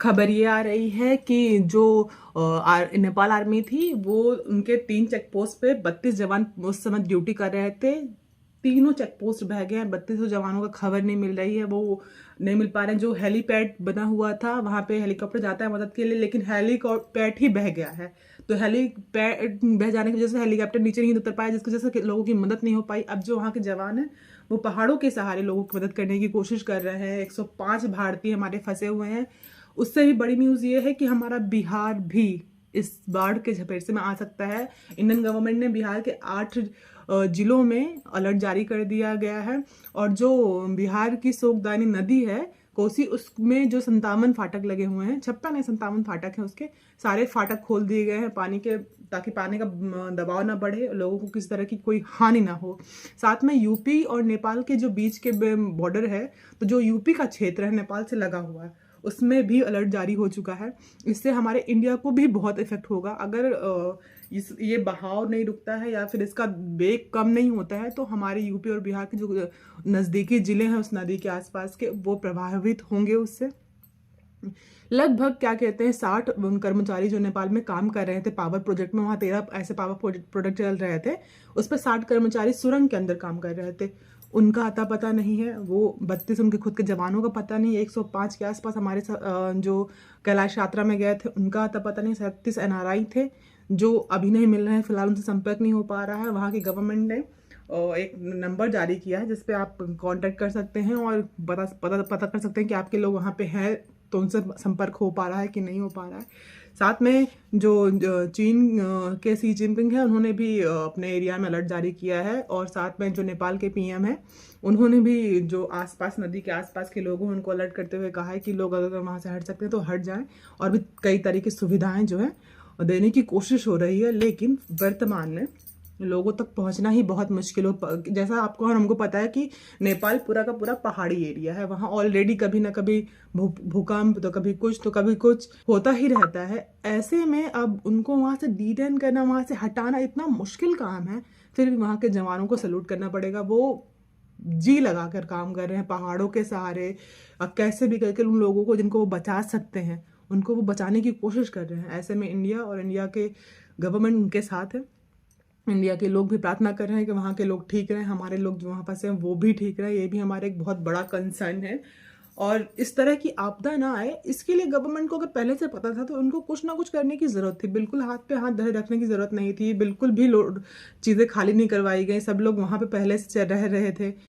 खबर ये आ रही है कि जो नेपाल आर्मी थी वो उनके 3 चेक पोस्ट पे 32 जवान उस समय ड्यूटी कर रहे थे। तीनों चेक पोस्ट बह गए हैं। 32 जवानों का खबर नहीं मिल रही है, वो नहीं मिल पा रहे हैं। जो हेलीपैड बना हुआ था वहां पे हेलीकॉप्टर जाता है मदद के लिए, लेकिन हेलीकॉप्टर ही बह गया है। तो हेलीपैड बह जाने की वजह से हेलीकॉप्टर नीचे नहीं उतर पाया, जिसकी वजह से लोगों की मदद नहीं हो पाई। अब जो वहाँ के जवान हैं वो पहाड़ों के सहारे लोगों की मदद करने की कोशिश कर रहे हैं। 105 भारतीय हमारे फंसे हुए हैं। उससे भी बड़ी न्यूज़ ये है कि हमारा बिहार भी इस बाढ़ के झपेट से में आ सकता है। इंडियन गवर्नमेंट ने बिहार के 8 जिलों में अलर्ट जारी कर दिया गया है। और जो बिहार की सोगदानी नदी है कोसी, उसमें जो 57 फाटक लगे हुए हैं, 56 नहीं 57 फाटक हैं, उसके सारे फाटक खोल दिए गए हैं पानी के, ताकि पानी का दबाव ना बढ़े, लोगों को किसी तरह की कोई हानि ना हो। साथ में यूपी और नेपाल के जो बीच के बॉर्डर है, तो जो यूपी का क्षेत्र है नेपाल से लगा हुआ है, उसमें भी अलर्ट जारी हो चुका है। इससे हमारे इंडिया को भी बहुत इफेक्ट होगा। अगर ये बहाव नहीं रुकता है या फिर इसका वेग कम नहीं होता है, तो हमारे यूपी और बिहार के जो नज़दीकी ज़िले हैं उस नदी के आसपास के, वो प्रभावित होंगे उससे। लगभग क्या कहते हैं 60 कर्मचारी जो नेपाल में काम कर रहे थे पावर प्रोजेक्ट में, वहाँ 13 ऐसे पावर प्रोजेक्ट चल रहे थे, उस पर 60 कर्मचारी सुरंग के अंदर काम कर रहे थे। उनका अता पता नहीं है। वो 32 उनके खुद के जवानों का पता नहीं है। 105 के आसपास हमारे जो कैलाश यात्रा में गए थे उनका अता पता नहीं। 37 एनआरआई थे जो अभी नहीं मिल रहे हैं, फिलहाल उनसे संपर्क नहीं हो पा रहा है। वहाँ की गवर्नमेंट ने एक नंबर जारी किया है जिसपे आप कांटेक्ट कर सकते हैं और पता कर सकते हैं कि आपके लोग वहाँ पे हैं, तो उनसे संपर्क हो पा रहा है कि नहीं हो पा रहा है। साथ में जो चीन के सी जिनपिंग है, उन्होंने भी अपने एरिया में अलर्ट जारी किया है। और साथ में जो नेपाल के पीएम है, उन्होंने भी जो आसपास नदी के आसपास के लोगों उनको अलर्ट करते हुए कहा है कि लोग अगर वहाँ से हट सकते हैं तो हट जाएं। और भी कई तरह की सुविधाएं जो है देने की कोशिश हो रही है, लेकिन वर्तमान में लोगों तक पहुंचना ही बहुत मुश्किल हो। जैसा आपको और हमको पता है कि नेपाल पूरा का पूरा पहाड़ी एरिया है। वहाँ ऑलरेडी कभी ना कभी भूकंप, तो कभी कुछ तो कभी कुछ होता ही रहता है। ऐसे में अब उनको वहाँ से डिटेन करना, वहाँ से हटाना इतना मुश्किल काम है। फिर भी वहाँ के जवानों को सैल्यूट करना पड़ेगा। वो जी लगाकर काम कर रहे हैं पहाड़ों के सहारे। अब कैसे भी करके उन लोगों को जिनको वो बचा सकते हैं, उनको वो बचाने की कोशिश कर रहे हैं। ऐसे में इंडिया और इंडिया के गवर्नमेंट उनके साथ है। इंडिया के लोग भी प्रार्थना कर रहे हैं कि वहाँ के लोग ठीक रहें, हमारे लोग जो वहाँ फंसे हैं वो भी ठीक रहें। ये भी हमारे एक बहुत बड़ा कंसर्न है। और इस तरह की आपदा ना आए, इसके लिए गवर्नमेंट को अगर पहले से पता था तो उनको कुछ ना कुछ करने की ज़रूरत थी। बिल्कुल हाथ पे हाथ धरे रखने की ज़रूरत नहीं थी। बिल्कुल भी लोड चीज़ें खाली नहीं करवाई गई। सब लोग वहाँ पे पहले से रह रहे थे।